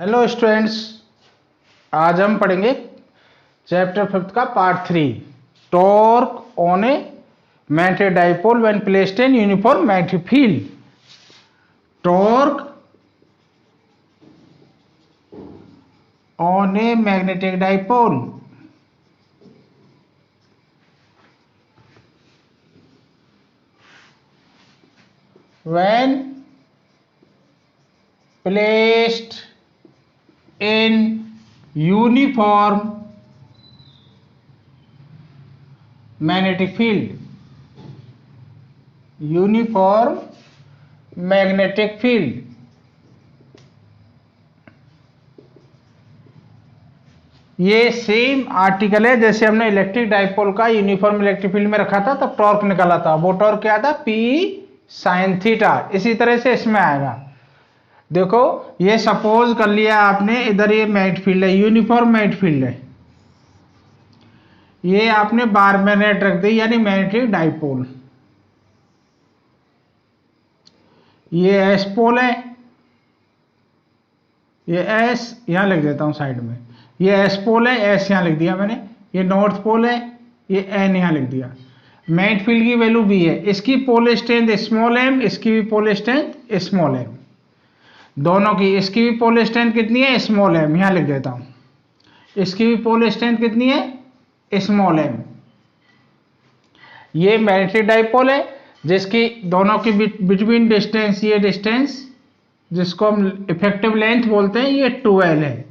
Hello students, आज हम पढ़ेंगे चैप्टर 5 का part 3 torque on A magnetic dipole when placed in uniform magnetic field. Torque on A magnetic dipole when placed in uniform magnetic field, uniform magnetic field। ये same article है जैसे हमने electric dipole का uniform electric field में रखा था तब torque निकाला था। वो टॉर्क क्या था? P sin theta. इसी तरह से इसमें आएगा। देखो, ये सपोज कर लिया आपने, इधर ये मैग्नेटिक फील्ड है, यूनिफॉर्म मैग्नेटिक फील्ड है, ये आपने बार मैग्नेट रख दी यानी मैग्नेटिक डाइपोल। ये एस पोल है, ये एस यहां लिख देता हूं साइड में, ये एस पोल है, एस यहां लिख दिया मैंने, ये नॉर्थ पोल है, ये एन यहां लिख दिया। मैग्नेटिक फील्ड की वैल्यू बी है, इसकी पोल स्ट्रेंथ स्मॉल एम, इसकी भी पोल स्ट्रेंथ स्मॉल एम, दोनों की। इसकी भी पोल स्ट्रेंथ कितनी है? स्मॉल एम, यहां लिख देता हूं। इसकी भी पोल स्ट्रेंथ कितनी है? Small m. ये मैग्नेटिक डाइपोल है जिसकी दोनों की बिटवीन डिस्टेंस, ये डिस्टेंस जिसको हम इफेक्टिव लेंथ बोलते हैं, ये 12 है।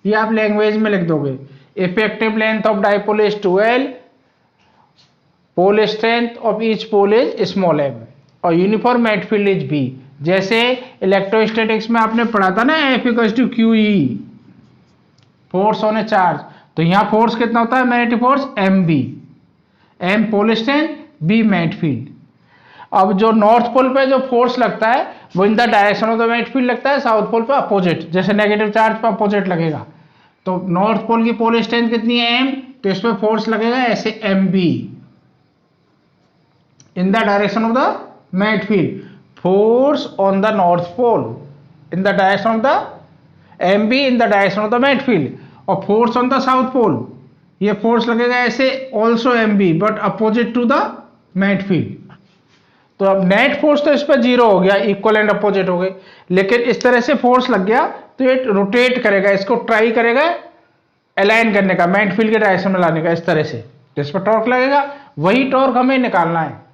ये आप लैंग्वेज में लिख दोगे, effective length of dipole is 12, pole strength of each pole is small M, और uniform magnetic field is B. जैसे इलेक्ट्रोस्टैटिक्स में आपने पढ़ा था ना, F = QE, force on a charge. तो यहां फोर्स कितना होता है? Magnetic force MB, M pole strength, B magnetic field. अब जो नॉर्थ पोल पे जो फोर्स लगता है वो in the direction of the magnetic field लगता है, साउथ पोल पे अपोजिट। जैसे नेगेटिव चार्ज पे अपोजिट लगेगा, तो नॉर्थ पोल की पोल स्ट्रेंथ कितनी है? M, तो इस पे फोर्स लगेगा ऐसे MB in the direction of the magnetic field, force on the north pole in the direction of the MB in the direction of the magnetic field, और force on the south pole, ये force लगेगा ऐसे also MB but opposite to the magnetic field। तो अब net force तो इस पर 0 हो गया, इक्वल एंड अपोजिट हो गए, लेकिन इस तरह से फोर्स लग गया तो ये रोटेट करेगा, इसको ट्राई करेगा अलाइन करने का, मैग्नेटिक फील्ड के डायरेक्शन में लाने का, इस तरह से। इस पर टॉर्क लगेगा, वही टॉर्क हमें निकालना है।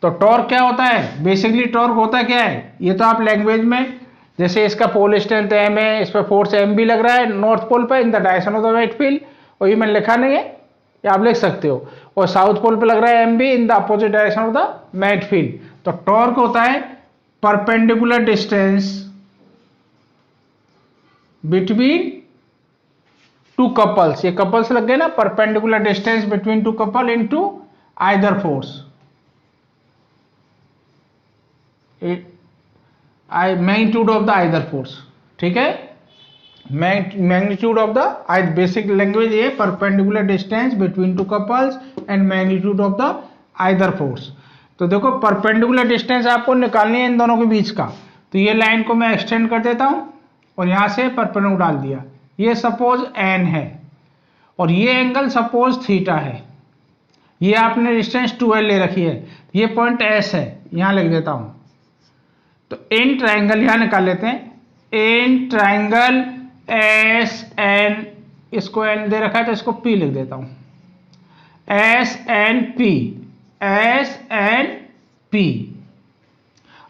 तो टॉर्क क्या होता है? बेसिकली टॉर्क होता क्या है? ये तो आप लैंग्वेज में, जैसे इसका पोल स्ट्रेंथ M है, इस पर फोर्स MB लग रहा है नॉर्थ पोल पे in the direction of the magnetic field, और ये मैंने लिखा नहीं है, ये आप लिख सकते हो। और साउथ पोल पे लग रहा है MB in the opposite direction of the magnetic field. तो टॉर्क होता है perpendicular distance between two couples. ये कपल्स लग गए ना, perpendicular distance between two couple into either force, magnitude of the either force. ठीक है, magnitude of the, basic language ये perpendicular distance between two couples and magnitude of the either force. तो देखो, perpendicular distance आपको निकालनी है इन दोनों के बीच का। तो ये लाइन को मैं एक्सटेंड कर देता हूं और यहां से परपेंडिकुलर डाल दिया। ये सपोज n है और ये एंगल सपोज थीटा है। ये आपने डिस्टेंस 12 ले रखी है, ये पॉइंट S है, यहां लिख देता हूं। तो इन ट्राइंगल यहां निकाल लेते हैं, इन ट्राइंगल SN, इसको N दे रखा है तो इसको P लिख देता हूं, SNP, SNP।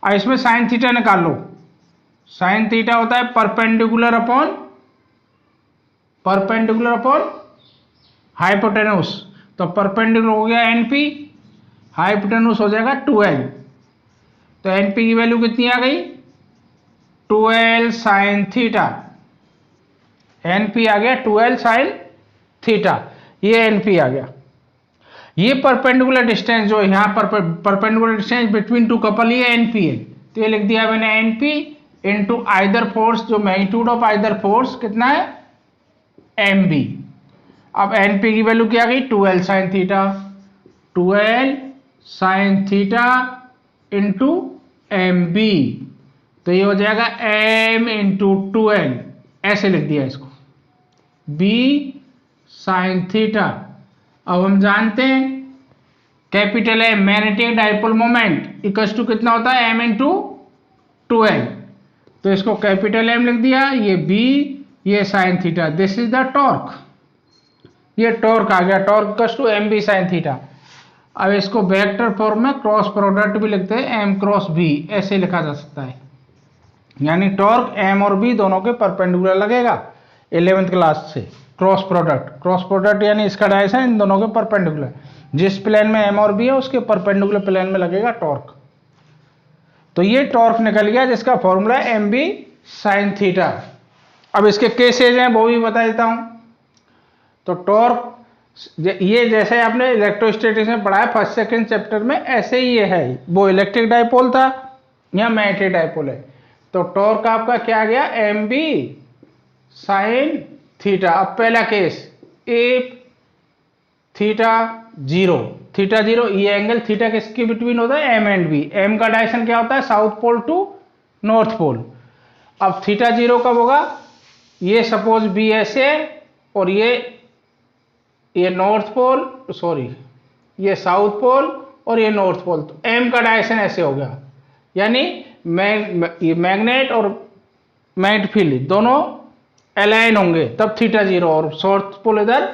और इसमें साइन थीटा निकाल लो। साइन थीटा होता है परपेंडिकुलर अपॉन हाइपोटेन्यूस। तो परपेंडिकुलर हो गया NP, हाइपोटेन्यूस हो जाएगा 12। तो NP की वैल्यू कितनी आ गई? 12 साइन थीटा। NP आ गया 12 साइन थीटा, ये NP आ गया। ये परपेंडिकुलर डिस्टेंस जो यहाँ पर perpendicular distance between two couple, ये NP है। तो ये लिख दिया मैंने NP इनटू आइदर फोर्स, जो मैग्नीट्यूड ऑफ आइदर फोर्स कितना है? MB। अब NP की वैल्यू क्या आ गई? 12 sine theta, 12 sine theta into MB। तो ये हो जाएगा m इंटू 2n, ऐसे लिख दिया इसको, b साइन थीटा। अब हम जानते हैं capital M magnetic dipole moment equals to कितना होता है, m इंटू 2n। तो इसको कैपिटल M लिख दिया, ये b, ये sine theta, this is the torque. ये टॉर्क आ गया, torque equals to M B sine theta. अब इसको वेक्टर फॉर्म में क्रॉस प्रोडक्ट भी लिखते हैं, m क्रॉस b, ऐसे लिखा जा सकता है। यानी टॉर्क m और b दोनों के परपेंडिकुलर लगेगा 11th क्लास से। क्रॉस प्रोडक्ट यानी इसका डायरेक्शन इन दोनों के परपेंडिकुलर, जिस प्लेन में m और b है उसके परपेंडिकुलर प्लेन में लगेगा टॉर्क। तो ये टॉर्क निकल गया जिसका फॉर्मूला है एम बी साइन थीटा। अब इसके केसेज हैं वो भी बता देता हूं। तो टॉर्क ये जैसे आपने इलेक्ट्रोस्टैटिक्स में पढ़ा है फर्स्ट सेकंड चैप्टर में, ऐसे ही ये है, वो इलेक्ट्रिक डाइपोल था या मैग्नेटिक डाइपोल है। तो टॉर्क आपका क्या गया, एम बी साइन थीटा। अब पहला case, a theta zero, theta zero, ये एंगल थीटा किसके बिटवीन होता है, एम एंड बी। एम का डायरेक्शन क्या होता है, south pole to north pole. अब थीटा जीरो कब होगा, ये सपोज बी ऐसे और ये नॉर्थ पोल, सॉरी ये साउथ पोल और ये नॉर्थ पोल, तो एम का डायरेक्शन ऐसे हो गया। यानी ये मैग्नेट और मैग्नेट फील्ड दोनों अलाइन होंगे तब थीटा जीरो, और साउथ पोल इधर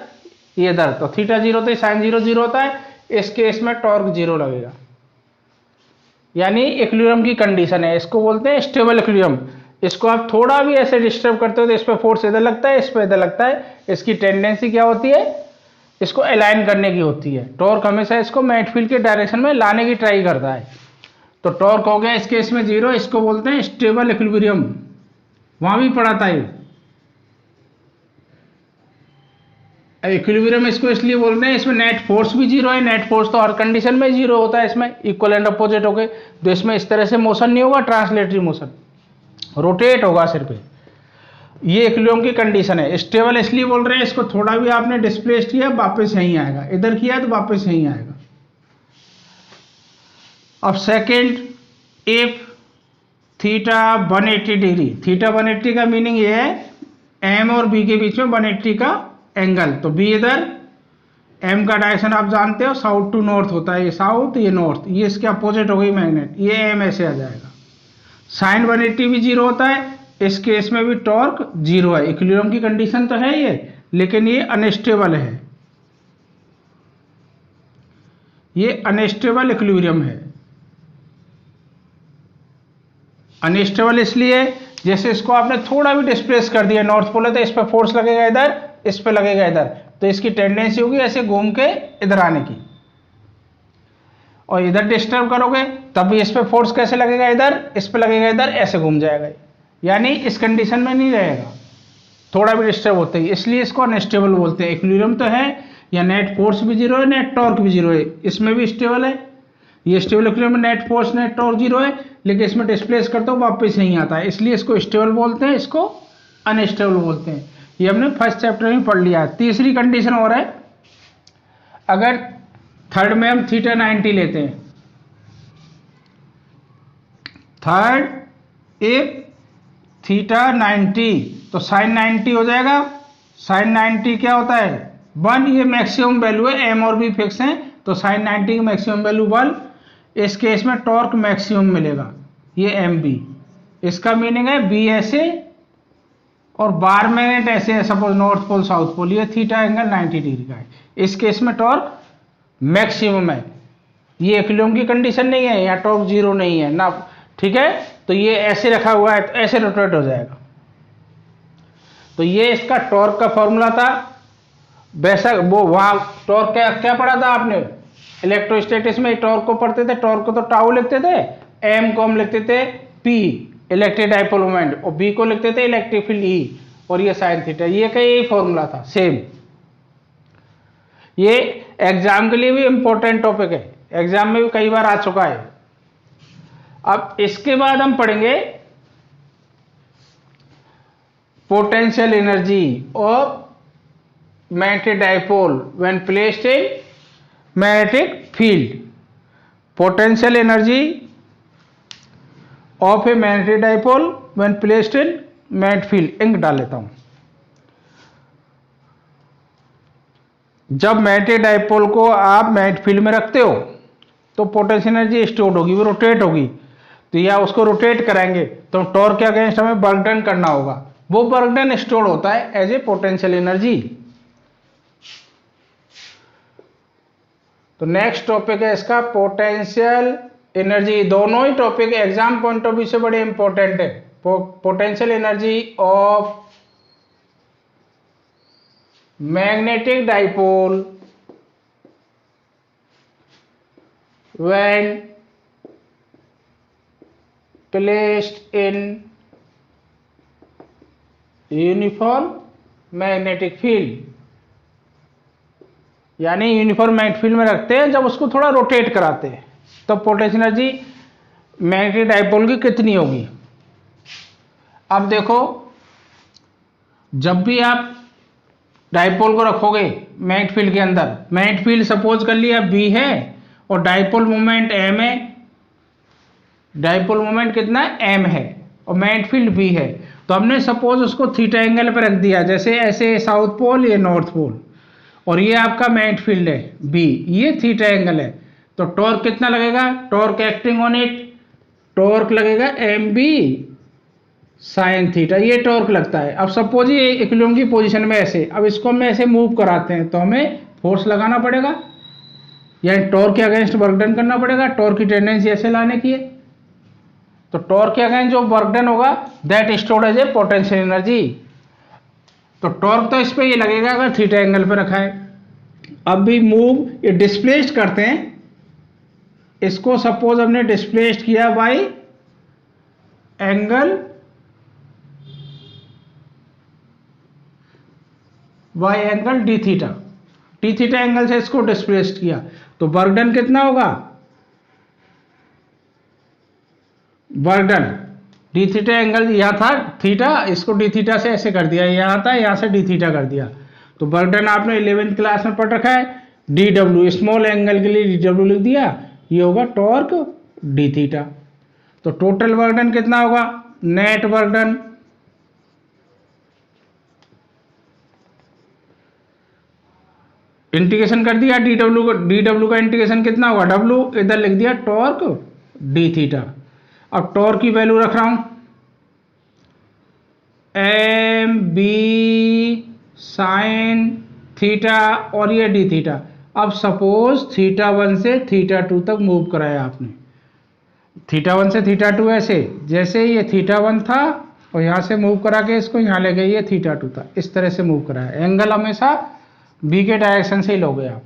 ये इधर, तो थीटा जीरो तो साइन जीरो जीरो होता है। इस केस में टॉर्क जीरो लगेगा, यानी इक्विलिब्रियम की कंडीशन है, इसको बोलते हैं स्टेबल इक्विलिब्रियम। इसको आप थोड़ा भी ऐसे डिस्टर्ब करते हो तो इस पर फोर्स इधर लगता है, इस पर इधर लगता है। इसकी टेंडेंसी क्या होती है, इसको अलाइन करने की होती है। टॉर्क हमेशा इसको मैग्नेटिक फील्ड के डायरेक्शन में लाने की ट्राई करता है। तो टॉर्क हो गया इस केस में जीरो, इसको बोलते हैं स्टेबल इक्विलिब्रियम। वहां भी पढ़ा था ये इक्विलिब्रियम, इसको इसलिए बोलते हैं इसमें नेट फोर्स भी जीरो है। नेट फोर्स तो हर कंडीशन में जीरो होता है, इसमें इक्वल एंड अपोजिट हो गए, तो इसमें इस तरह से मोशन नहीं होगा, ट्रांसलेटरी मोशन, रोटेट होगा सिर पे। ये इक्विलिब्रियम की कंडीशन है। स्टेबल इसलिए बोल रहे हैं, इसको थोड़ा भी आपने डिस्प्लेस किया वापस यहीं आएगा, इधर किया तो वापस यहीं आएगा। अब second, if theta 180 degree, theta 180 का मीनिंग ये है एम और बी के बीच में 180 का एंगल, तो बी इधर, एम का डायरेक्शन आप जानते हो साउथ टू नॉर्थ होता है, ये साउथ ये नॉर्थ, ये इसके अपोजिट हो गई मैग्नेट, ये एम ऐसे आ जाएगा। साइन 180 भी जीरो होता है, इस केस में भी टॉर्क जीरो है। इक्विलिब्रियम की कंडीशन तो है ये, लेकिन ये अनस्टेबल है, ये अनस्टेबल इक्विलिब्रियम है। अनस्टेबल इसलिए जैसे इसको आपने थोड़ा भी डिस्प्लेस कर दिया, नॉर्थ पोल है तो इस पर फोर्स लगेगा इधर, इस पे लगेगा इधर, तो इसकी टेंडेंसी होगी ऐसे घूम के इधर आने की। और इधर डिस्टर्ब करोगे तब भी इस पे फोर्स कैसे लगेगा, इधर, इस पे लगेगा इधर, ऐसे घूम जाएगा। यानी इस कंडीशन में नहीं रहेगा, थोड़ा भी डिस्टर्ब होता है, इसलिए इसको अनस्टेबल बोलते हैं। इक्विलिब्रियम तो है, या नेट फोर्स भी जीरो है, नेट टॉर्क भी जीरो है, इसमें भी स्टेबल है। ये स्टेबल इक्विलिब्रियम में net force net torque zero है, लेकिन इसमें डिस्प्लेस करते हो वापस नहीं आता है, इसलिए इसको स्टेबल बोलते हैं, इसको अनस्टेबल बोलते हैं। ये हमने फर्स्ट चैप्टर में पढ़ लिया है। तीसरी कंडीशन और है, अगर थर्ड में हम थीटा 90 लेते हैं, थर्ड इफ थीटा 90, तो साइन 90 हो जाएगा। साइन 90 क्या होता है, 1, ये मैक्सिमम वैल्यू है, एम और बी फिक्स हैं, तो साइन 90 की मैक्सिमम वैल्यू 1। इस केस में टॉर्क मैक्सिमम मिलेगा, ये एम बी। इसका मीनिंग है बी ऐसे और बार मैग्नेट ऐसे है, suppose north pole south pole, ये थीटा एंगल 90 डिग्री का है। इस केस में टॉर्क मैक्सिमम है, ये इक्विलिब्रियम की कंडीशन नहीं है, या टॉर्क जीरो नहीं है ना, ठीक है। तो ये ऐसे रखा हुआ है तो ऐसे रोटेट हो जाएगा। तो ये इसका टॉर्क का फॉर्मूला था। वैसा वो वहां टॉर्क क्या क्या पढ़ा था आपने इलेक्ट्रोस्टैटिक्स में, टॉर्क को पढ़ते थे, टॉर्क को तो टाउ लिखते थे, एम को हम लिखते थे पी इलेक्ट्रिक डाइपोल मोमेंट, और बी को लिखते थे इलेक्ट्रिक फील्ड ई, और ये साइन थीटा, ये का यही फॉर्मूला था सेम। ये एग्जाम के लिए भी इंपॉर्टेंट टॉपिक है, एग्जाम में भी कई बार आ चुका है। अब इसके बाद हम पढ़ेंगे potential energy of magnetic dipole when placed in magnetic field. Potential energy of a magnetic dipole when placed in magnetic field. Ink डाल लेता हूं। जब मैग्नेटिक डाइपोल को आप मैग्नेटिक फील्ड में रखते हो तो पोटेंशियल एनर्जी स्टोर होगी, वो रोटेट होगी। तो या उसको रोटेट कराएंगे तो टॉर्क के अगेंस्ट हमें वर्क डन करना होगा, वो वर्क डन स्टोर होता है एज ए पोटेंशियल एनर्जी। तो नेक्स्ट टॉपिक है इसका पोटेंशियल एनर्जी। दोनों ही topic exam point of view से बड़े इंपॉर्टेंट है। Potential energy of magnetic dipole when placed in uniform magnetic field, यानी यूनिफॉर्म मैग्नेटिक फील्ड में रखते हैं जब उसको थोड़ा रोटेट कराते हैं, तो पोटेंशियल एनर्जी मैग्नेटिक डाइपोल की कितनी होगी। अब देखो, जब भी आप डाइपोल को रखोगे मैग्नेटिक फील्ड के अंदर, मैग्नेटिक फील्ड सपोज कर लिया बी है और डाइपोल मोमेंट m है, डाइपोल मोमेंट कितना m है और मैग्नेटिक फील्ड b है, तो हमने सपोज उसको थीटा एंगल पर रख दिया, जैसे ऐसे साउथ पोल ये नॉर्थ पोल, और ये आपका मैग्नेटिक फील्ड है b, ये थीटा एंगल है, तो टॉर्क कितना लगेगा, torque acting on it, torque लगेगा mb साइन थीटा, ये टॉर्क लगता है। अब सपोज ये इक्विलिब्रियम की पोजीशन में ऐसे, अब इसको हम ऐसे मूव कराते हैं तो हमें फोर्स लगाना पड़ेगा, यानी टॉर्क के अगेंस्ट वर्क डन करना पड़ेगा। टॉर्क की टेंडेंसी ऐसे लाने की है, तो टॉर्क के अगेंस्ट जो वर्क डन होगा that stored as a potential energy. तो टॉर्क तो इस पे ये लगेगा अगर थीटा एंगल पे रखा है। अब भी मूव ये डिस्प्लेस्ड करते हैं, इसको सपोज हमने डिस्प्लेस्ड किया bye angle D theta, D theta angle से इसको डिस्प्लेस्ड किया, तो वर्क डन कितना होगा, work done D theta angle यहाँ था थीटा, इसको डी थीटा से ऐसे कर दिया, यहाँ था यहाँ से डी थीटा कर दिया, तो वर्क डन आपने 11th क्लास में पढ़ रखा है, डी डब्ल्यू, स्मॉल एंगल के लिए डी डब्ल्यू लिख दिया, ये होगा टॉर्क डी थीटा। तो टोटल वर्क डन कितना होगा, नेट वर्क डन इंटीग्रेशन कर दिया डी डब्ल्यू का इंटीग्रेशन कितना होगा, डब्ल्यू इधर लिख दिया टॉर्क डी थीटा। अब टॉर्क की वैल्यू रख रहा हूं एम बी साइन थीटा और ये डी थीटा। अब सपोज थीटा 1 से थीटा 2 तक मूव कराया आपने, थीटा 1 से थीटा 2 ऐसे, जैसे ये थीटा 1 था और यहां से मूव करा के इसको यहां ले गए, ये थीटा 2 था, इस तरह से मूव कराया, एंगल हमेशा बी के डायरेक्शन से ही लोगे आप।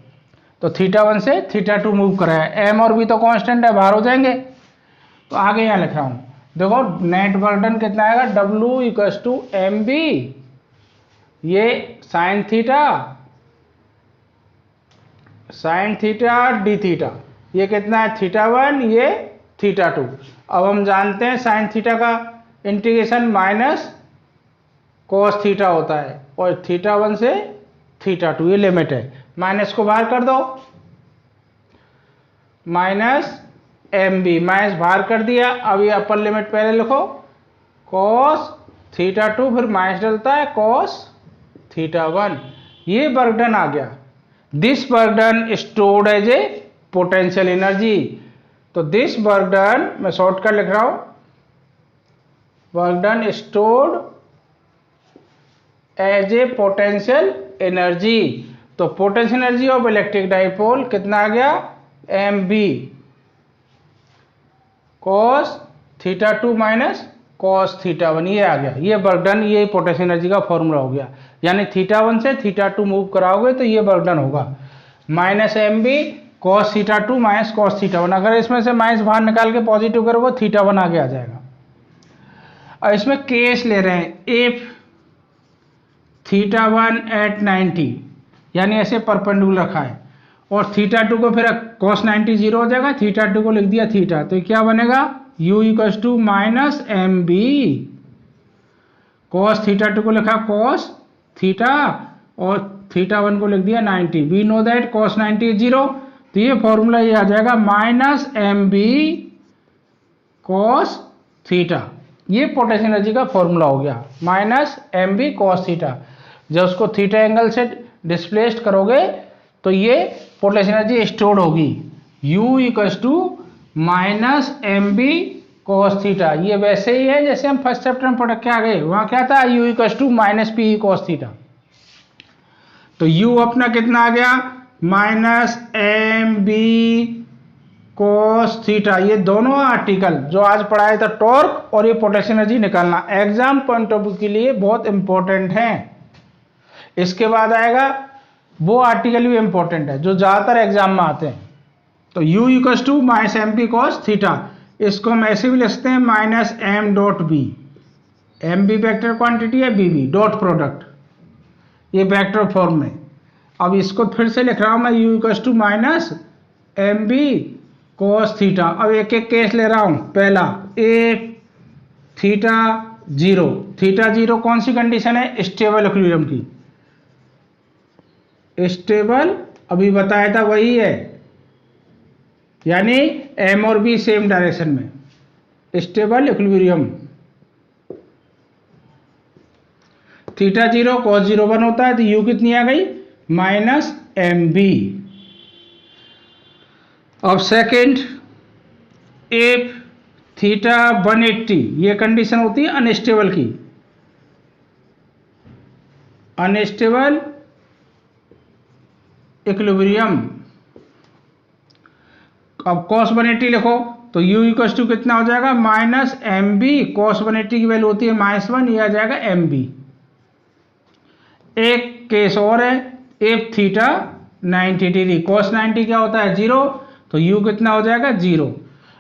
तो थीटा 1 से थीटा 2 मूव कराया, एम और बी तो कांस्टेंट है, बाहर हो जाएंगे। तो आगे यहाँ लिख रहा हूं, देखो नेट वर्क डन कितना आएगा, W equals to M B, ये साइन थीटा डी थीटा, ये कितना है थीटा 1, ये थीटा 2। अब हम जानते हैं साइन थीटा का इंटीग्रेशन माइनस कॉस थीटा होता है, और थीटा 1 से थीटा 2 ये लिमिट है, माइनस को बाहर कर दो, माइनस एम बी, माइनस बाहर कर दिया। अब ये अपर लिमिट पहले लिखो, कॉस थीटा 2, फिर माइनस डलता है कॉस थीटा 1, ये वर्क डन आ गया। This work done stored as a potential energy. तो दिस वर्क डन, मैं शॉर्टकट लिख रहा हूं, work done stored as a potential energy. तो potential energy of electric dipole कितना आ गया, M B cos theta 2 minus cos theta 1, ये आ गया, ये वर्क डन, ये पोटेंशियल एनर्जी का फॉर्मूला हो गया। यानी थीटा 1 से थीटा 2 मूव कराओगे तो ये वर्क डन होगा, minus M B cos theta 2 minus cos theta 1। अगर इसमें से माइनस बाहर निकाल के पॉजिटिव करोगे थीटा 1 आगे आ जाएगा। और इसमें केस ले रहे हैं, इफ थीटा 1 एट 90, यानी ऐसे परपेंडिकुलर रखा है, और थीटा 2 को फिर cos 90 जीरो हो जाएगा, थीटा 2 को लिख दिया थीटा, तो क्या बनेगा, u equals to minus M B, cos theta 2 को लिखा कॉस थीटा और थीटा 1 को लिख दिया 90। We know that cos 90 is zero, तो ये फॉर्मूला ये आ जाएगा minus M B cos theta, ये पोटेंशियल एनर्जी का फॉर्मूला हो गया, minus M B cos theta. जब उसको थीटा एंगल से डिस्प्लेस्ड करोगे तो ये पोटेंशियल एनर्जी स्टोर्ड होगी, U equals to minus M B cos theta. ये वैसे ही है जैसे हम फर्स्ट चैप्टर में पढ़ के आ गए, वहां क्या था, U equals to minus P cos theta. तो U अपना कितना आ गया, minus M B cos theta. ये दोनों आर्टिकल जो आज पढ़ाया था, टॉर्क और ये पोटेंशियल एनर्जी निकालना, एग्जाम पॉइंट ऑफ व्यू के लिए बहुत इंपॉर्टेंट है। इसके बाद आएगा वो आर्टिकल भी इंपॉर्टेंट है जो ज्यादातर एग्जाम में आते हैं। तो U equals to minus M B cos theta, इसको हम ऐसे भी लिख सकते हैं minus M dot B. M B vector quantity है, बी बी डॉट प्रोडक्ट, ये वेक्टर फॉर्म में। अब इसको फिर से लिख रहा हूं मैं, U equals to minus M B cos theta. अब एक एक केस ले रहा हूं। पहला, a theta zero, theta zero कौन सी कंडीशन है, स्टेबल इक्विलिब्रियम की। स्टेबल अभी बताया था वही है, यानी एम और बी सेम डायरेक्शन में, stable equilibrium. Theta zero cos zero 1 होता है, तो यू कितनी आ गई, माइनस एम बी। अब सेकेंड, इफ थीटा 180, ये कंडीशन होती है अनस्टेबल की, अनस्टेबल इक्विलिब्रियम। अब कॉस 180 लिखो तो u इक्वल टू कितना हो जाएगा, माइनस एम बी। कॉस 180 की वैल्यू होती है -1, ये आ जाएगा एम बी। एक केस और है, इफ थीटा 90 डिग्री, कॉस 90 क्या होता है 0, तो u कितना हो जाएगा 0।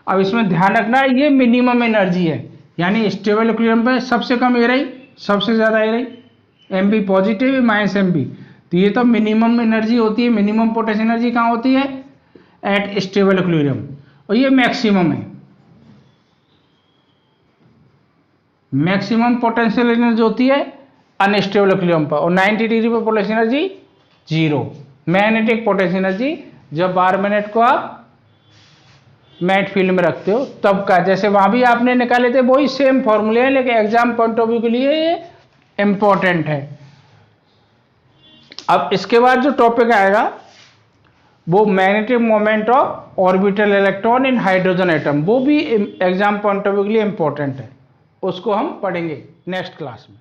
अब इसमें ध्यान रखना है ये मिनिमम एनर्जी है, यानी स्टेबल इक्विलिब्रियम पे सबसे कम ये रही, सबसे ज्यादा ये रही, M B positive minus M B. तो ये तो मिनिमम एनर्जी होती है, मिनिमम पोटेंशियल एनर्जी कहाँ होती है, एट स्टेबल इक्विलिब्रियम, और ये मैक्सिमम है। मैक्सिमम पोटेंशियल एनर्जी होती है अनस्टेबल इक्विलिब्रियम पर, और 90 डिग्री पर potential energy 0। Magnetic potential energy जब बार मिनट को आप मैट फील्ड में रखते हो तब का, जैसे वहां भी आपने निकाले थे वही सेम फॉर्मूले हैं, लेकिन एग्जाम पॉइंट ऑफ व्यू के लिए ये इंपॉर्टेंट है। अब इसके बाद जो टॉपिक आएगा वो magnetic moment of orbital electron in hydrogen atom, वो भी एग्जाम पॉइंट ऑफ व्यू के लिए इंपॉर्टेंट है, उसको हम पढ़ेंगे नेक्स्ट क्लास में।